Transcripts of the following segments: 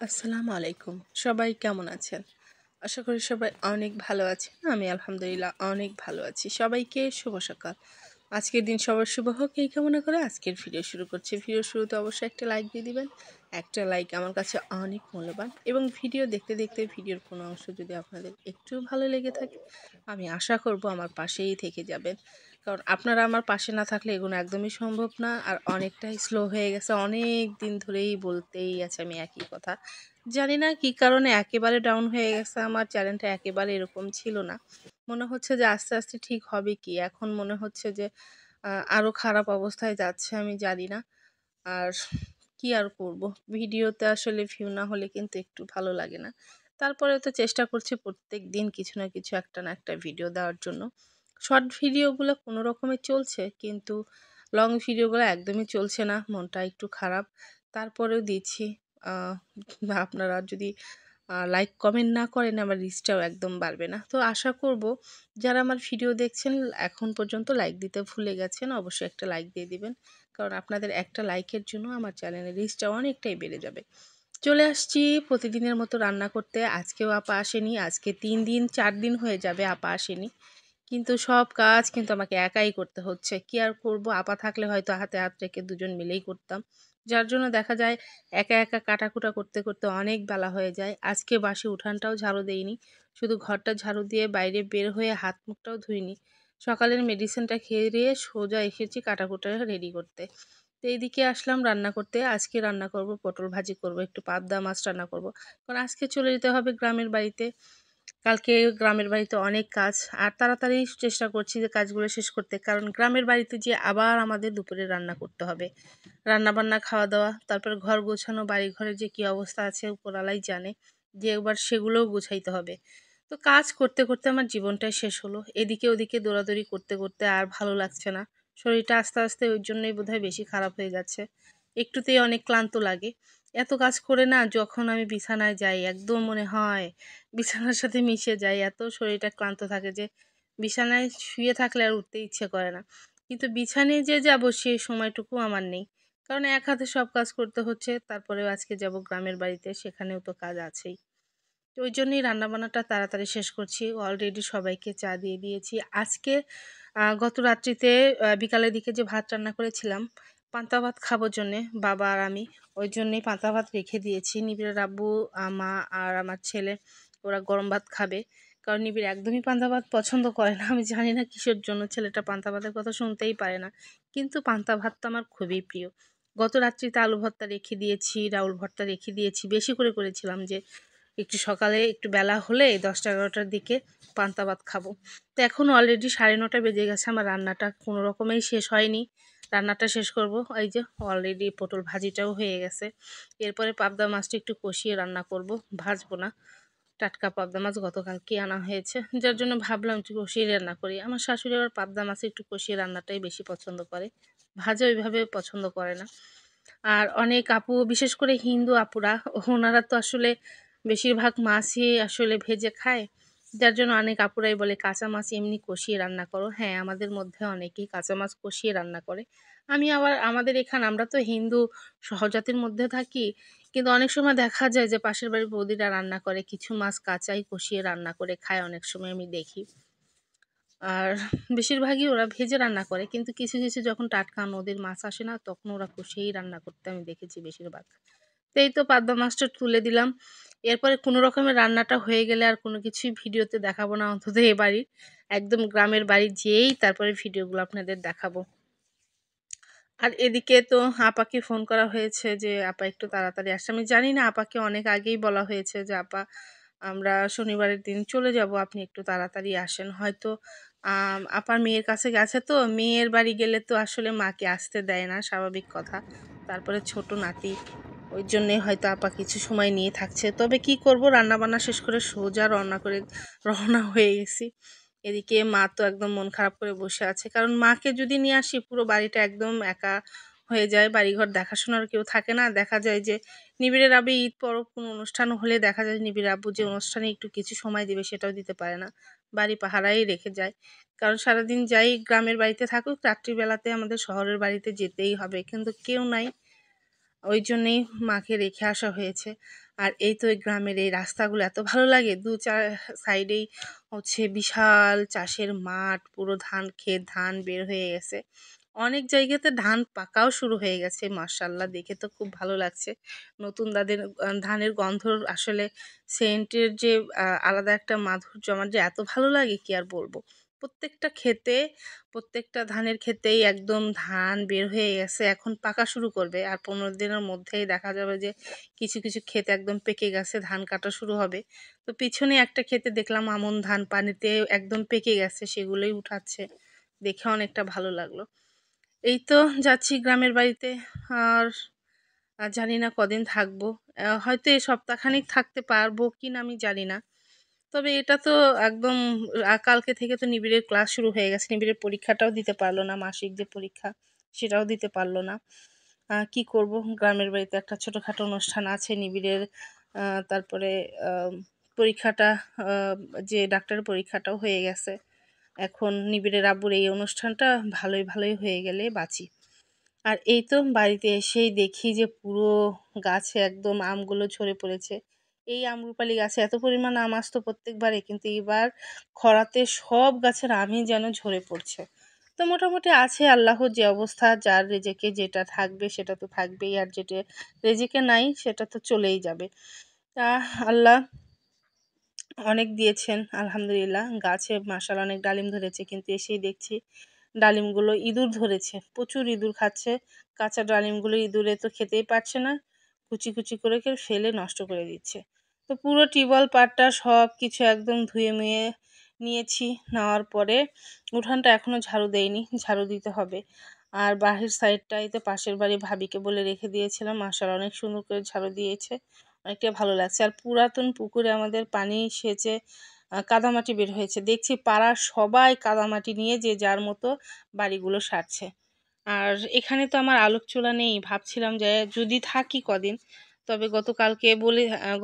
আসসালামু আলাইকুম। সবাই কেমন আছেন? আশা করি সবাই অনেক ভালো আছেন। আমি আলহামদুলিল্লাহ অনেক ভালো আছি। সবাইকে শুভ সকাল। আজকের দিন সবার শুভ হোক এই কামনা করে আজকের ভিডিও শুরু করছি। ভিডিওর শুরুতে অবশ্যই একটা লাইক দিয়ে দিবেন। একটা লাইক আমার কাছে অনেক মূল্যবান এবং ভিডিও দেখতে, দেখতে ভিডিওর কোনো অংশ যদি আপনাদের একটু ভালো লেগে থাকে, আমি আশা করব আমার পাশেই থেকে যাবেন। কারণ আপনারা আমার পাশে না থাকলে এগুলো একদমই সম্ভব না। আর অনেকটাই স্লো হয়ে গেছে। অনেক দিন ধরেই বলতেই আছে আমি একই কথা। জানি না কি কারণে একেবারে ডাউন হয়ে গেছে আমার চ্যানেলটা একেবারে এরকম ছিল না। মনে হচ্ছে যে আস্তে, আস্তে ঠিক হবে কি? এখন মনে হচ্ছে যে আরো খারাপ অবস্থায় যাচ্ছে আমি জানি না। আর কি আর করব? ভিডিওতে আসলে ভিউ না হলে কিন্তু একটু ভালো লাগে না। তারপরেও তো চেষ্টা করছি প্রত্যেকদিন কিছু না কিছু একটা না একটা ভিডিও দেওয়ার জন্য। শর্ট ভিডিওগুলো কোনো রকমে চলছে কিন্তু লং ভিডিওগুলো একদমই চলছে না। মনটা একটু খারাপ। তারপরেও দিচ্ছি। আ আপনারা যদি লাইক কমেন্ট না করেন আমার রিচটাও একদম বাড়বে না। তো আশা করব যারা আমার ভিডিও দেখছেন এখন পর্যন্ত লাইক দিতে ভুলে গেছেন অবশ্যই একটা লাইক দিয়ে দিবেন। কারণ আপনাদের একটা লাইকের জন্য আমার চ্যানেলের রিচটা অনেকটাই বেড়ে যাবে। চলে আসছি প্রতিদিনের মতো রান্না করতে। আজকেও আপা আসেনি। আজকে ৩ দিন ৪ দিন হয়ে যাবে আপা আসেনি। কিন্তু সব কাজ কিন্তু আমাকে একাই করতে হচ্ছে। কি আর করব? আপা থাকলে হয়তো হাতে হাত রেখে দুজন মিলেই করতাম। যার জন্য দেখা যায় একা, একা কাটাকুটা করতে, করতে অনেক বেলা হয়ে যায়। আজকে বাসি উঠানটাও ঝাড়ু দেইনি। শুধু ঘরটা ঝাড়ু দিয়ে বাইরে বের হয়ে হাত মুখটাও ধুইনি। সকালের মেডিসিনটা খেয়ে দিয়ে সোজা এসেছি কাটাকুটা রেডি করতে। তো এইদিকে আসলাম রান্না করতে। আজকে রান্না করব পটল ভাজি করব, একটু পাবদা মাছ রান্না করব। কারণ আজকে চলে যেতে হবে গ্রামের বাড়িতে। কালকে গ্রামের বাড়িতে অনেক কাজ। আর তাড়াতাড়ি চেষ্টা করছি যে কাজগুলো শেষ করতে। কারণ গ্রামের বাড়িতে যেয়ে আবার আমাদের দুপুরে রান্না করতে হবে। রান্নাবান্না, খাওয়া-দাওয়া, তারপরে ঘর গোছানো, বাড়িঘরের যে কী অবস্থা আছে উপরওয়ালাই জানে। যে এবার সেগুলোও গুছাইতে হবে। তো কাজ করতে, করতে আমার জীবনটাই শেষ হলো। এদিকে ওদিকে দৌড়াদৌড়ি করতে, করতে আর ভালো লাগছে না। শরীরটা আস্তে, আস্তে ওই জন্যই বোধহয় বেশি খারাপ হয়ে যাচ্ছে। একটুতেই অনেক ক্লান্ত লাগে। এত কাজ করে না যখন আমি বিছানায় যাই একদম মনে হয় বিছানার সাথে মিশে যাই। এত শরীরটা ক্লান্ত থাকে যে বিছানায় শুয়ে থাকলে আর উঠতে ইচ্ছে করে না। কিন্তু বিছানায় যে যাবো সেই সময়টুকু আমার নেই। কারণ এক হাতে সব কাজ করতে হচ্ছে। তারপরেও আজকে যাব গ্রামের বাড়িতে, সেখানেও তো কাজ আছেই। তো ওই জন্যই রান্নাবান্নাটা তাড়াতাড়ি শেষ করছি। অলরেডি সবাইকে চা দিয়ে দিয়েছি। আজকে গত রাত্রিতে বিকালের দিকে যে ভাত রান্না করেছিলাম, পান্তা ভাত খাবো জন্যে বাবা আর আমি। ওই জন্যেই পান্তা ভাত রেখে দিয়েছি। নিবিড়ের আব্বু, মা আর আমার ছেলে ওরা গরম ভাত খাবে। কারণ নিবিড় একদমই পান্তা ভাত পছন্দ করে না। আমি জানি না কিসের জন্য ছেলেটা পান্তা ভাতের কথা শুনতেই পারে না। কিন্তু পান্তা ভাতটা আমার খুবই প্রিয়। গত রাত্রিতে আলু ভর্তা রেখে দিয়েছি, ডাউল ভর্তা রেখে দিয়েছি। বেশি করে করেছিলাম যে একটু সকালে একটু বেলা হলে 10টা-11টার দিকে পান্তা ভাত খাবো। তো এখন অলরেডি 9:30 বেজে গেছে। আমার রান্নাটা কোনো রকমেই শেষ হয়নি। রান্নাটা শেষ করব। এই যে অলরেডি পটল ভাজিটাও হয়ে গেছে। এরপরে পাবদা মাছটা একটু কষিয়ে রান্না করব, ভাজবো না। টাটকা পাবদা মাছ গতকালকে আনা হয়েছে। যার জন্য ভাবলাম একটু কষিয়ে রান্না করি। আমার শাশুড়ি আবার পাবদা মাছ একটু কষিয়ে রান্নাটাই বেশি পছন্দ করে। ভাজা ওইভাবে পছন্দ করে না। আর অনেক আপু বিশেষ করে হিন্দু আপুরা ওনারা তো আসলে বেশিরভাগ মাছই আসলে ভেজে খায়। যার জন্য অনেক আপুরাই বলে কাঁচা মাছ এমনি কষিয়ে রান্না করো। হ্যাঁ, আমাদের মধ্যে অনেকেই কাঁচা মাছ কষিয়ে রান্না করে। আমি আবার আমাদের এখানে আমরা তো হিন্দু সহজাতির মধ্যে থাকি। কিন্তু অনেক সময় দেখা যায় যে পাশের বাড়ির বৌদিরা রান্না করে কিছু মাছ কাঁচাই কষিয়ে রান্না করে খায় অনেক সময় আমি দেখি। আর বেশিরভাগই ওরা ভেজে রান্না করে। কিন্তু কিছু, কিছু যখন টাটকা নদীর মাছ আসে না তখন ওরা কষিয়েই রান্না করতে আমি দেখেছি বেশিরভাগ। তো এই তো পাবদা মাছটা তুলে দিলাম। এরপরে কোনো রকমে রান্নাটা হয়ে গেলে আর কোনো কিছুই ভিডিওতে দেখাবো না অন্তত এ বাড়ির। একদম গ্রামের বাড়ি যেয়েই তারপরে ভিডিওগুলো আপনাদের দেখাবো। আর এদিকে তো আপাকে ফোন করা হয়েছে যে আপা একটু তাড়াতাড়ি আসছে। আমি জানি না আপাকে অনেক আগেই বলা হয়েছে যে আপা আমরা শনিবারের দিন চলে যাব। আপনি একটু তাড়াতাড়ি আসেন। হয়তো আপার মেয়ের কাছে গেছে তো মেয়ের বাড়ি গেলে তো আসলে মাকে আসতে দেয় না স্বাভাবিক কথা। তারপরে ছোট নাতি ওই জন্যে হয়তো আপা কিছু সময় নিয়ে থাকছে। তবে কি করব রান্নাবান্না শেষ করে সোজা রওনা হয়ে গেছি। এদিকে মা তো একদম মন খারাপ করে বসে আছে। কারণ মাকে যদি নিয়ে আসি পুরো বাড়িটা একদম একা হয়ে যায়। বাড়িঘর দেখাশোনার কেউ থাকে না। দেখা যায় যে নিবিড়ের আবার ঈদ পরব কোনো অনুষ্ঠান হলে দেখা যায় নিবিড় আব্বু যে অনুষ্ঠানে একটু কিছু সময় দিবে সেটাও দিতে পারে না। বাড়ি পাহারাই রেখে যায়। কারণ সারাদিন যাই গ্রামের বাড়িতে থাকুক রাত্রিবেলাতে আমাদের শহরের বাড়িতে যেতেই হবে। কিন্তু কেউ নাই। ওই জন্যেই মাকে রেখে আসা হয়েছে। আর এই তো এই গ্রামের এই রাস্তাগুলো এত ভালো লাগে, দু চার সাইডেই হচ্ছে বিশাল চাষের মাঠ, পুরো ধান ক্ষেত, ধান বের হয়ে গেছে। অনেক জায়গাতে ধান পাকাও শুরু হয়ে গেছে, মাশাআল্লাহ দেখে তো খুব ভালো লাগছে। নতুন ধানের গন্ধ আসলে সেন্টের যে আলাদা একটা মাধুর্য, আমার যে এত ভালো লাগে কি আর বলবো। প্রত্যেকটা ক্ষেতে, প্রত্যেকটা ধানের ক্ষেতেই একদম ধান বের হয়ে গেছে, এখন পাকা শুরু করবে। আর 15 দিনের মধ্যেই দেখা যাবে যে কিছু কিছু ক্ষেত একদম পেকে গেছে, ধান কাটা শুরু হবে। তো পিছনে একটা ক্ষেতে দেখলাম আমন ধান পানিতে একদম পেকে গেছে, সেগুলোই উঠাচ্ছে, দেখে অনেকটা ভালো লাগলো। এই তো যাচ্ছি গ্রামের বাড়িতে। আর জানি না কদিন থাকবো। হয়তো এই সপ্তাহখানেক থাকতে পারবো কিনা আমি জানি না। তবে এটা তো একদম কালকে থেকে তো নিবিড়ের ক্লাস শুরু হয়ে গেছে। নিবিড়ের পরীক্ষাটাও দিতে পারলো না, মাসিক যে পরীক্ষা সেটাও দিতে পারলো না। কি করব, গ্রামের বাড়িতে একটা ছোটোখাটো অনুষ্ঠান আছে নিবিড়ের। তারপরে পরীক্ষাটা, যে ডাক্তারের পরীক্ষাটাও হয়ে গেছে। এখন নিবিড়ের আব্বুর এই অনুষ্ঠানটা ভালোই ভালোই হয়ে গেলে বাঁচি। আর এই তো বাড়িতে এসেই দেখি যে পুরো গাছে একদম আমগুলো ঝরে পড়েছে। এই আম্রপালি গাছে এত পরিমাণ আম আসতো প্রত্যেকবারে, কিন্তু এবার খরাতে সব গাছের আমই যেন ঝরে পড়ছে। তো মোটামুটি আছে, আল্লাহর যে অবস্থা, যার রেজেকে যেটা থাকবে সেটা তো থাকবেই, আর যেটা রেজেকে নাই সেটা তো চলেই যাবে। তা আল্লাহ অনেক দিয়েছেন আলহামদুলিল্লাহ। গাছে মাশাআল্লাহ অনেক ডালিম ধরেছে, কিন্তু এসেই দেখছি ডালিমগুলো ইঁদুর ধরেছে, প্রচুর ইঁদুর খাচ্ছে। কাঁচা ডালিমগুলো ইঁদুরে তো খেতেই পারছে না, কুচি কুচি করে ফেলে নষ্ট করে দিচ্ছে। তো পুরো টিউবওয়েল পাড়টা সব কিছু একদম ধুয়ে মুয়ে নিয়েছি। নেওয়ার পরে উঠানটা এখনও ঝাড়ু দেয়নি, ঝাড়ু দিতে হবে। আর বাহির সাইডটাই তো পাশের বাড়ি ভাবিকে বলে রেখে দিয়েছিলাম, মাশাআল্লাহ অনেক সুন্দর করে ঝাড়ু দিয়েছে, অনেকটা ভালো লাগছে। আর পুরাতন পুকুরে আমাদের পানি সেচে কাদামাটি বের হয়েছে, দেখছি পাড়ার সবাই কাদামাটি নিয়ে যে যার মতো বাড়িগুলো সারছে। আর এখানে তো আমার আলোক চুলা নেই, ভাবছিলাম যে যদি থাকি কদিন, তবে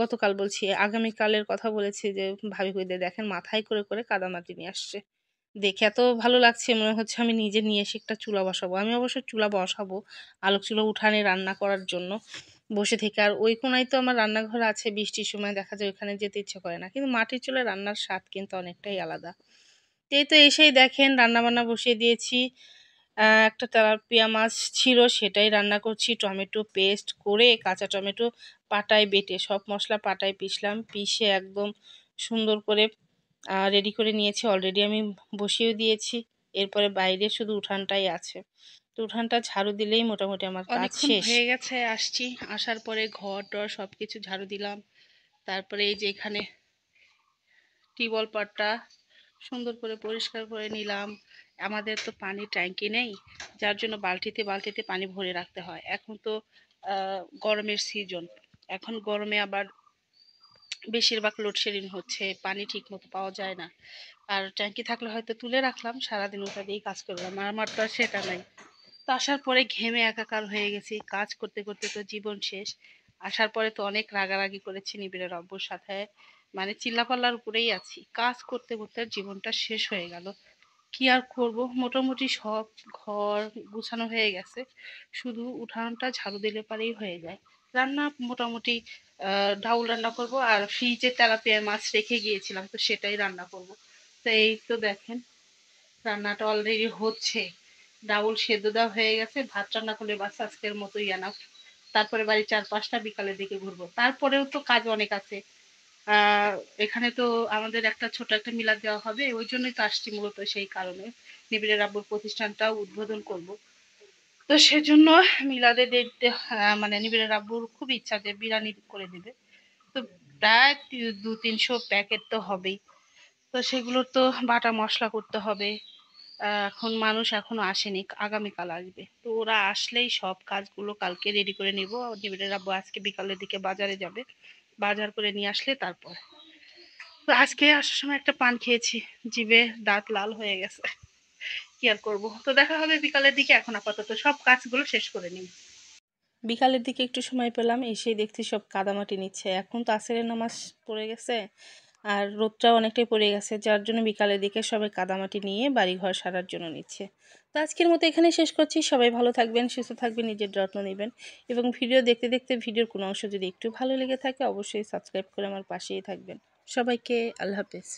গতকাল বলছি, আগামীকালের কথা বলেছি যে ভাবি কইদের দেখেন মাথায় করে করে কাদামাটি নিয়ে আসছে। দেখে এত ভালো লাগছে, মনে হচ্ছে আমি নিজে নিয়ে এসে একটা চুলা বসাবো। আমি অবশ্য চুলা বসাবো, আলোক চুলা উঠানে রান্না করার জন্য বসে থেকে। আর ওই কোনায় তো আমার রান্নাঘর আছে, বৃষ্টির সময় দেখা যায় ওখানে যেতে ইচ্ছে করে না, কিন্তু মাটির চুলায় রান্নার স্বাদ কিন্তু অনেকটাই আলাদা। এই তো এসেই দেখেন রান্নাবান্না বসিয়ে দিয়েছি। একটা তেলাপিয়া মাছ ছিল, সেটাই রান্না করছি। টমেটো পেস্ট করে, কাঁচা টমেটো পাটায় বেটে, সব মশলা পাটায় পিষলাম, পিষে একদম সুন্দর করে রেডি করে নিয়েছি। অলরেডি আমি বসিয়ে দিয়েছি। এরপরে বাইরে শুধু উঠানটাই আছে। তো উঠানটা ঝাড়ু দিলেই মোটামুটি আমার কাজ শেষ হয়ে গেছে। আসছি, আসার পরে ঘর টর সব কিছু ঝাড়ু দিলাম। তারপরে এই যে এখানে টিউবওয়েল পাড়টা সুন্দর করে পরিষ্কার করে নিলাম। আমাদের তো পানি ট্যাঙ্কি নেই, যার জন্য বালতিতে বালতিতে পানি ভরে রাখতে হয়। এখন তো গরমের সিজন, এখন গরমে আবার বেশিরভাগ লোডশেডিং হচ্ছে, পানি ঠিক মতো পাওয়া যায় না। আর ট্যাঙ্কি থাকলে হয়তো তুলে রাখলাম, সারাদিন ওটা দিয়েই কাজ করলাম। আর আমার তো আর সেটা নাই। তো আসার পরে ঘেমে একাকার হয়ে গেছি, কাজ করতে করতে তো জীবন শেষ। আসার পরে তো অনেক রাগারাগি করেছি নিবিড়ের আব্বুর সাথে, মানে চিল্লাপাল্লার উপরেই আছি। কাজ করতে করতে জীবনটা শেষ হয়ে গেল। কি আর করব, মোটামুটি সব ঘর গুছানো হয়ে গেছে, শুধু উঠানটা ঝাড়ু দিলে পারেই হয়ে যায়। রান্না মোটামুটি ডাউল রান্না করব, আর ফ্রিজে তেলাপিয়া মাছ রেখে গিয়েছিলাম, তো সেটাই রান্না করব। তো এই তো দেখেন রান্নাটা অলরেডি হচ্ছে, ডাউল সেদ্ধ দেওয়া হয়ে গেছে, ভাত রান্না করলে বাস আজকের মতোই এনাফ। তারপরে বাড়ি 4-5টা বিকালের দিকে ঘুরবো, তারপরেও তো কাজ অনেক আছে। এখানে তো আমাদের একটা ছোট একটা মিলাদ দেওয়া হবে, ওই জন্যই তো আসছি মূলত, সেই কারণে নিবিড়ের আব্বুর প্রতিষ্ঠানটাও উদ্বোধন করব। তো সেজন্য মিলাদে দেখতে, মানে নিবিড়ের আব্বুর খুব ইচ্ছা যে বিরিয়ানি করে দেবে। তো প্রায় 200-300 প্যাকেট তো হবেই। তো সেগুলোর তো বাটা মশলা করতে হবে। এখন মানুষ এখনো আসেনি, আগামীকাল আসবে। তো ওরা আসলেই সব কাজগুলো কালকে রেডি করে নিব। নিবিড়ের আব্বু আজকে বিকালের দিকে বাজারে যাবে, বাজার করে নিয়ে আসলে তারপর। তো আজকে আসার সময় একটা পান খেয়েছি, জিভে দাঁত লাল হয়ে গেছে, কি আর করবো। তো দেখা হবে বিকালের দিকে, এখন আপাতত সব কাজগুলো শেষ করে নিই। বিকালের দিকে একটু সময় পেলাম, এসেই দেখছি সব কাদামাটি নিচ্ছে। এখন তো আসরের নামাজ পড়ে গেছে, আর রোদটাও অনেকটাই পড়ে গেছে, যার জন্য বিকালের দিকে সবাই কাদামাটি নিয়ে বাড়িঘর সারার জন্য নিচ্ছে। তো আজকের মতো এখানেই শেষ করছি। সবাই ভালো থাকবেন, সুস্থ থাকবেন, নিজের যত্ন নেবেন এবং ভিডিও দেখতে দেখতে ভিডিওর কোনো অংশ যদি একটু ভালো লেগে থাকে অবশ্যই সাবস্ক্রাইব করে আমার পাশেই থাকবেন। সবাইকে আল্লাহ হাফেজ।